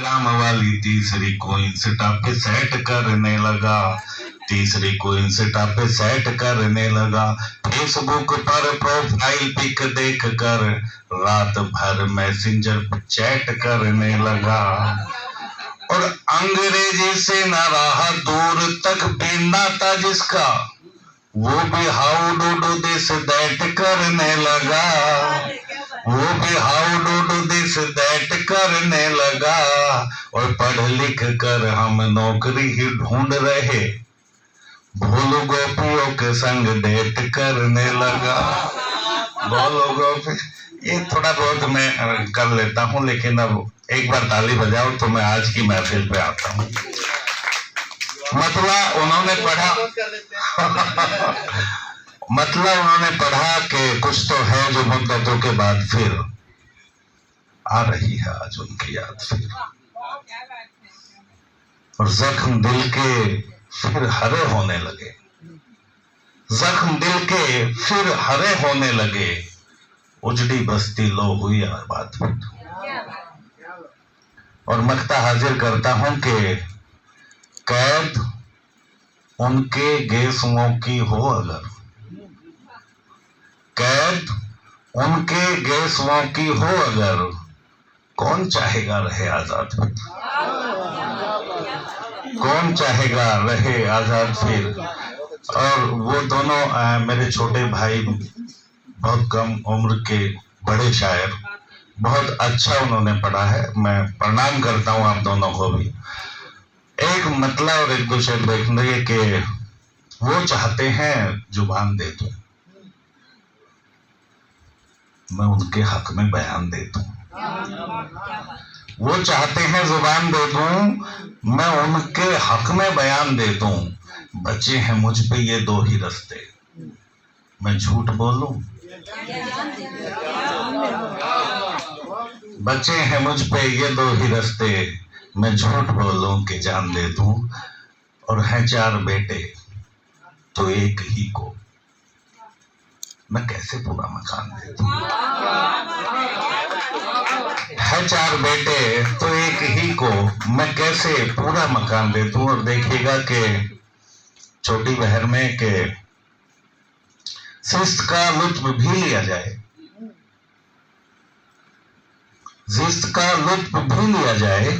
Instagram वाली तीसरी को इंस्टा पे सेट करने लगा, तीसरी को इंस्टा पे सेट करने लगा, फेसबुक पर प्रोफाइल पिक देख कर रात भर मैसेंजर पे चैट करने लगा, और अंग्रेजी से न रहा दूर तक भी नाता जिसका, वो भी how do do this that करने लगा, वो भी how do do this that करने लगा, और पढ़ लिख कर हम नौकरी ही ढूंढ रहे, भोलू गोपियों के संग डेट करने लगा। भोलू गोपी, ये थोड़ा बहुत मैं कर लेता हूँ, लेकिन अब एक बार ताली बजाओ तो मैं आज की महफिल पे आता हूँ। मतलब उन्होंने पढ़ा मतलब उन्होंने पढ़ा कि कुछ तो है जो मुद्दतों के बाद फिर आ रही है आज उनकी याद फिर, और जख्म दिल के फिर हरे होने लगे, जख्म दिल के फिर हरे होने लगे, उजड़ी बस्ती लो हुई आबाद। और मक्ता हाजिर करता हूं कि कैद उनके गेसुओं की हो अगर, कैद उनके गेसुओं की हो अगर, कौन चाहेगा रहे आजाद फिर, कौन चाहेगा रहे आजाद फिर। और वो दोनों मेरे छोटे भाई, बहुत कम उम्र के बड़े शायर, बहुत अच्छा उन्होंने पढ़ा है, मैं प्रणाम करता हूँ आप दोनों को भी। एक मतलब और एक दूसरे देखने के वो चाहते हैं जुबान दे दूं, मैं उनके हक में बयान दे दूं, वो चाहते हैं जुबान दे दूं, मैं उनके हक में बयान दे दूं, बचे हैं मुझ पे ये दो ही रास्ते, मैं झूठ बोलूं, बचे हैं मुझ पे ये दो ही रास्ते, मैं झूठ बोलूं कि जान दे दूं, और हैं चार बेटे तो एक ही को मैं कैसे पूरा मकान दे दूं, है चार बेटे तो एक ही को मैं कैसे पूरा मकान दे दूं। और देखिएगा कि छोटी बहन में के शिस्त का लुत्फ भी लिया जाए, जिस्त का लुत्फ भी लिया जाए,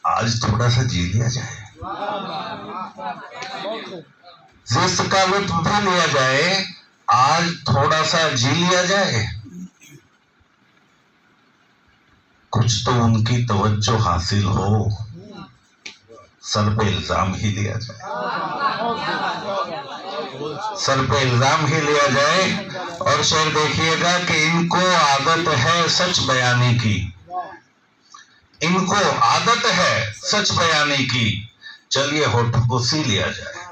आज थोड़ा सा जी लिया जाए, जिस्त का लुत्फ भी लिया जाए, आज थोड़ा सा जी लिया जाए, कुछ तो उनकी तवज्जो हासिल हो, सर पे इल्जाम ही लिया जाए, सर पे इल्जाम ही लिया जाए। और शेर देखिएगा कि इनको आदत है सच बयानी की, इनको आदत है सच बयानी की, चलिए होठों को सी लिया जाए,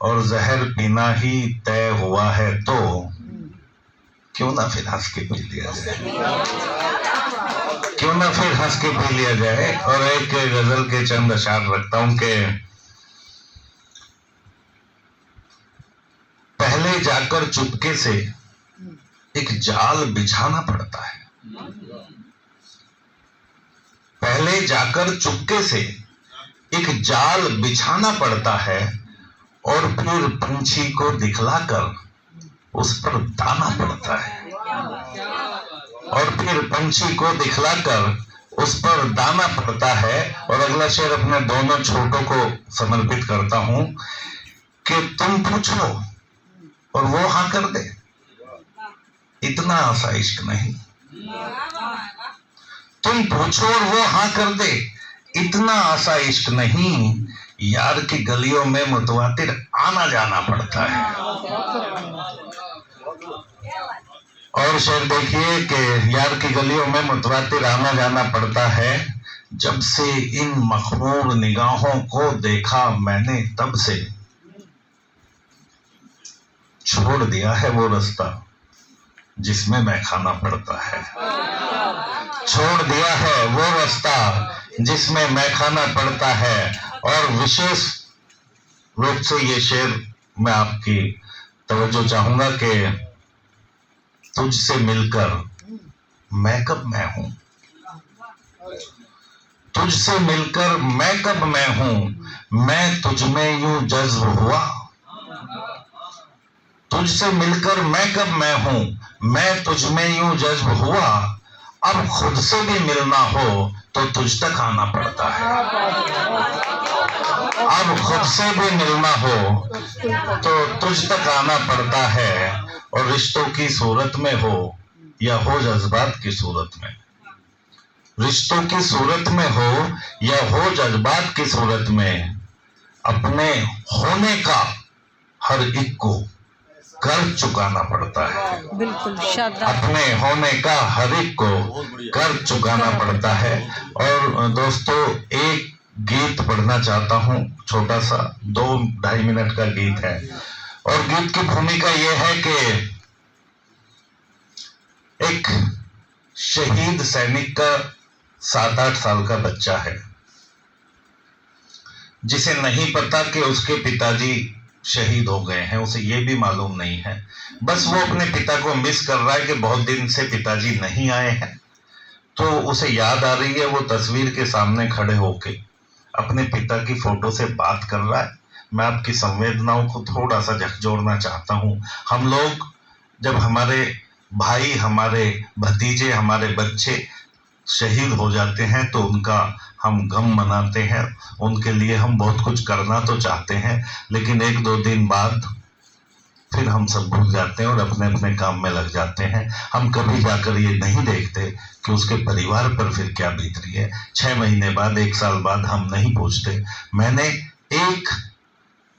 और जहर पीना ही तय हुआ है तो क्यों ना फिर हंस के पी लिया जाए, क्यों ना फिर हंस के पी लिया जाए। और एक गजल के चंद अशार रखता हूं कि पहले जाकर चुपके से एक जाल बिछाना पड़ता है, पहले जाकर चुपके से एक जाल बिछाना पड़ता है, और फिर पंछी को दिखलाकर उस पर दाना पड़ता है, और फिर पंछी को दिखलाकर उस पर दाना पड़ता है। और अगला शेर अपने दोनों छोटों को समर्पित करता हूं कि तुम पूछो और वो हाँ कर दे, इतना आसा इश्क नहीं, तुम पूछो और वो हाँ कर दे, इतना आसा इश्क नहीं, यार की गलियों में मुतवातिर आना जाना पड़ता है। और शेर देखिए कि यार की गलियों में मुतवातिर आना जाना पड़ता है, जब से इन मखमूर निगाहों को देखा मैंने तब से छोड़ दिया है वो रास्ता जिसमें मैं खाना पड़ता है, छोड़ दिया है वो रास्ता जिसमें मैं खाना पड़ता है। और विशेष रूप से ये शेर मैं आपकी तवज्जो चाहूंगा कि तुझसे मिलकर मैं कब मैं हूं, तुझसे मिलकर मैं कब मैं हूं, मैं तुझ में यूं जज्ब हुआ। तुझसे मिलकर मैं कब मैं हूं, मैं तुझ में यूं जज्ब हुआ। अब खुद से भी मिलना हो तो तुझ तक आना पड़ता है। अब खुद से भी मिलना हो तो तुझ तक आना पड़ता है। और रिश्तों की सूरत में हो या हो जज्बात की सूरत में, रिश्तों की सूरत में हो या हो जज्बात की सूरत में, अपने होने का हर एक को कर चुकाना पड़ता है। बिल्कुल शाबाश। अपने होने का हर एक को कर चुकाना पड़ता है। और दोस्तों, एक गीत पढ़ना चाहता हूं, छोटा सा 2-2.5 मिनट का गीत है। और गीत की भूमिका यह है कि एक शहीद सैनिक का 7-8 साल का बच्चा है, जिसे नहीं पता कि उसके पिताजी शहीद हो गए हैं। उसे ये भी मालूम नहीं है, बस वो अपने पिता को मिस कर रहा है कि बहुत दिन से पिताजी नहीं आए हैं। तो उसे याद आ रही है, वो तस्वीर के सामने खड़े होके अपने पिता की फोटो से बात कर रहा है। मैं आपकी संवेदनाओं को थोड़ा सा झकझोरना चाहता हूं। हम लोग जब हमारे भाई, हमारे भतीजे, हमारे बच्चे शहीद हो जाते हैं तो उनका हम गम मनाते हैं, उनके लिए हम बहुत कुछ करना तो चाहते हैं, लेकिन 1-2 दिन बाद फिर हम सब भूल जाते हैं और अपने अपने काम में लग जाते हैं। हम कभी जाकर ये नहीं देखते कि उसके परिवार पर फिर क्या बीत रही है। 6 महीने बाद, 1 साल बाद हम नहीं पूछते। मैंने एक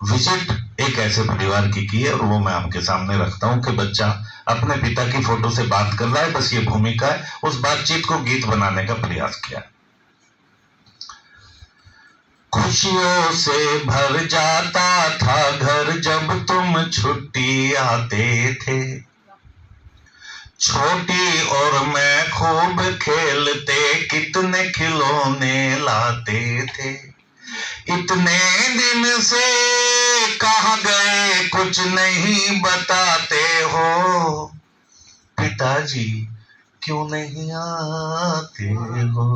विजिट एक ऐसे परिवार की है और वो मैं आपके सामने रखता हूं कि बच्चा अपने पिता की फोटो से बात कर रहा है। बस ये भूमिका है, उस बातचीत को गीत बनाने का प्रयास किया। खुशियों से भर जाता था घर जब तुम छुट्टी आते थे। छोटी और मैं खूब खेलते, कितने खिलौने लाते थे। इतने दिन से कहाँ गए कुछ नहीं बताते हो। पिताजी क्यों नहीं आते हो,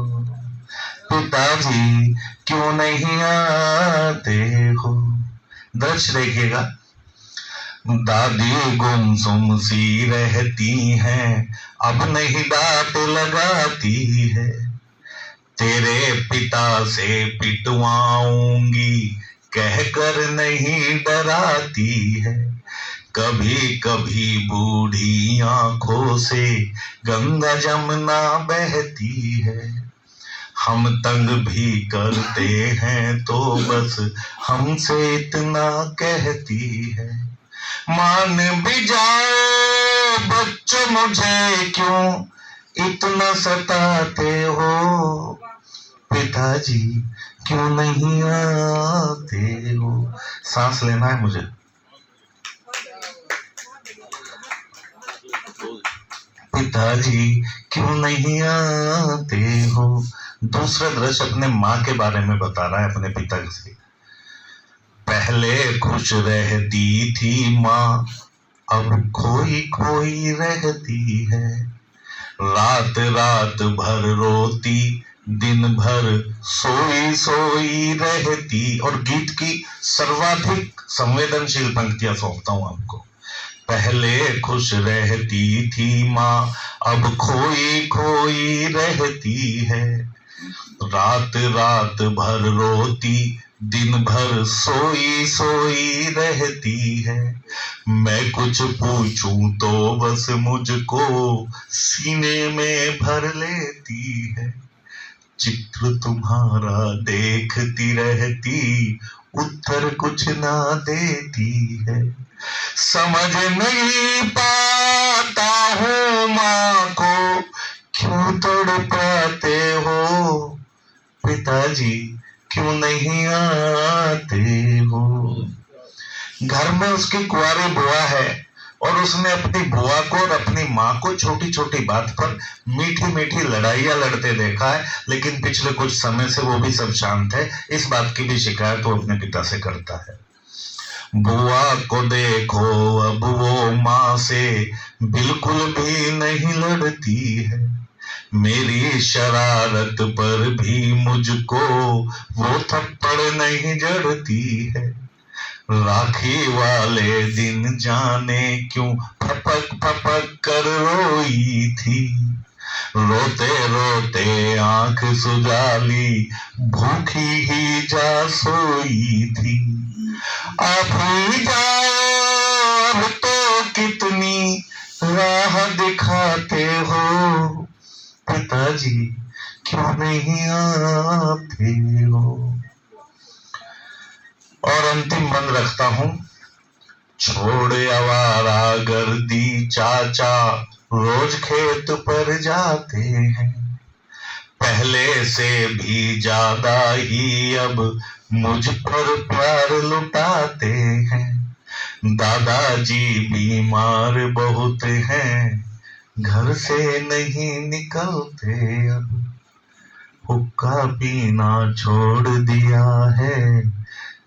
पिताजी क्यों नहीं आते हो। दृश्य देखिएगा। दादी गुमसुम सी रहती हैं, अब नहीं डांट लगाती है। तेरे पिता से पिटवाऊंगी कहकर नहीं डराती है। कभी कभी बूढ़ी आंखों से गंगा जमुना बहती है। हम तंग भी करते हैं तो बस हमसे इतना कहती है। मान भी जाओ बच्चों मुझे क्यों इतना सताते हो। पिताजी क्यों नहीं आते हो। सांस लेना है मुझे। पिताजी क्यों नहीं आते हो। दूसरा दृश्य अपने माँ के बारे में बता रहा है, अपने पिता से। पहले खुश रहती थी माँ, अब खोई खोई रहती है। रात रात भर रोती, दिन भर सोई सोई रहती। और गीत की सर्वाधिक संवेदनशील पंक्तियां सौंपता हूं आपको। पहले खुश रहती थी माँ, अब खोई खोई रहती है। रात रात भर रोती, दिन भर सोई सोई रहती है। मैं कुछ पूछूं तो बस मुझको सीने में भर लेती है। चित्र तुम्हारा देखती रहती, उत्तर कुछ ना देती है। समझ नहीं पाता हूँ माँ को क्यों तड़पाते हो। पिताजी क्यों नहीं आते हो। घर में उसकी कुंवारी बुआ है और उसने अपनी बुआ को और अपनी माँ को छोटी छोटी बात पर मीठी मीठी लड़ाइयां लड़ते देखा है, लेकिन पिछले कुछ समय से वो भी सब शांत है। इस बात की भी शिकायत वो अपने पिता से करता है। बुआ को देखो अब वो माँ से बिल्कुल भी नहीं लड़ती है। मेरी शरारत पर भी मुझको वो थप्पड़ नहीं जड़ती है। राखी वाले दिन जाने क्यों फपक फपक कर रोई थी। रोते रोते आंख सुझा ली, भूखी ही जा सोई थी। आप ही जाओ अब तो कितनी राह दिखाते हो, पिताजी क्यों नहीं आते हो। और अंतिम बंद रखता हूं। छोड़ आवारा गर्दी चाचा रोज खेत पर जाते हैं। पहले से भी ज्यादा ही अब मुझ पर प्यार लुटाते हैं। दादाजी बीमार बहुत हैं, घर से नहीं निकलते अब। हुक्का पीना छोड़ दिया है,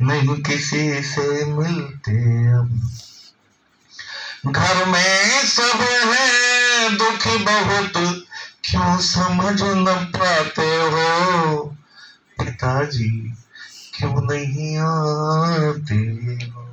नहीं किसी से मिलते अब। घर में सब है दुखी बहुत, क्यों समझ न पाते हो, पिताजी क्यों नहीं आते हो।